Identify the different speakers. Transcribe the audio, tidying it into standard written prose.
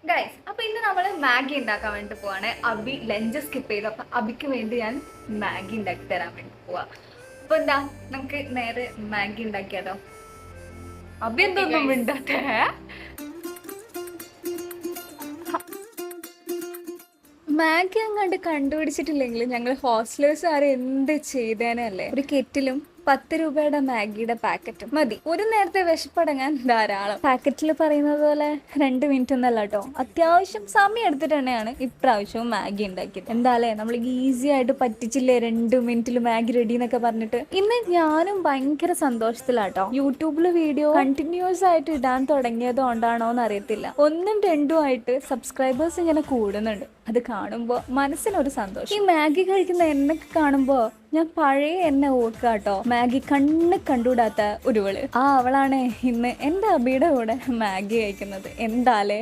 Speaker 1: Guys, അപ്പൊ ഇന്ന് നമ്മൾ മാഗി ഉണ്ടാക്കാൻ വേണ്ടി പോവാണ്. അബി ലഞ്ച് സ്കിപ്പ് ചെയ്തു. അപ്പൊ അബിക്ക് വേണ്ടി ഞാൻ മാഗി ഉണ്ടാക്കി തരാൻ വേണ്ടി പോവാ. അപ്പൊ എന്താ, നമുക്ക് നേരെ മാഗി ഉണ്ടാക്കിയാലോ? അബി
Speaker 2: ഓക്കെ
Speaker 1: എന്തൊന്നും
Speaker 2: ഗൈസ്.
Speaker 1: മിണ്ടാത്തെ? മാഗി അങ്ങാണ്ട് കണ്ടുപിടിച്ചിട്ടില്ലെങ്കിൽ ഞങ്ങൾ ഹോസ്റ്റലേഴ്സ് ആരും എന്ത് ചെയ്തേനല്ലേ. ഒരു കെറ്റിലും 10 രൂപയുടെ മാഗിയുടെ പാക്കറ്റും മതി. ഒരു നേരത്തെ വിശപ്പടങ്ങാൻ ധാരാളം. പാക്കറ്റിൽ പറയുന്നത് പോലെ 2 മിനിറ്റ് ഒന്നല്ല കേട്ടോ, അത്യാവശ്യം സമയം എടുത്തിട്ട് തന്നെയാണ് ഇപ്രാവശ്യവും മാഗി ഉണ്ടാക്കിയത്. എന്തായാലേ നമ്മൾ ഈസി ആയിട്ട് പറ്റിച്ചില്ലേ 2 മിനിറ്റിൽ മാഗി റെഡി എന്നൊക്കെ പറഞ്ഞിട്ട്. ഇന്ന് ഞാനും ഭയങ്കര സന്തോഷത്തിലാട്ടോ. യൂട്യൂബിൽ വീഡിയോ കണ്ടിന്യൂസ് ആയിട്ട് ഇടാൻ തുടങ്ങിയത് കൊണ്ടാണോ എന്ന് അറിയത്തില്ല, 1-2 ആയിട്ട് സബ്സ്ക്രൈബേഴ്സ് ഇങ്ങനെ കൂടുന്നുണ്ട്. അത് കാണുമ്പോൾ മനസ്സിനൊരു സന്തോഷം. ഈ മാഗി കഴിക്കുന്ന എന്നൊക്കെ കാണുമ്പോൾ ഞാൻ പഴയ എന്നെ ഓർക്കുക കേട്ടോ. മാഗി കണ്ടുകൂടാത്ത ഒരുവള്, ആ അവളാണ് ഇന്ന് എൻ്റെ അബിയുടെ കൂടെ മാഗി കഴിക്കുന്നത്. എന്താലേ.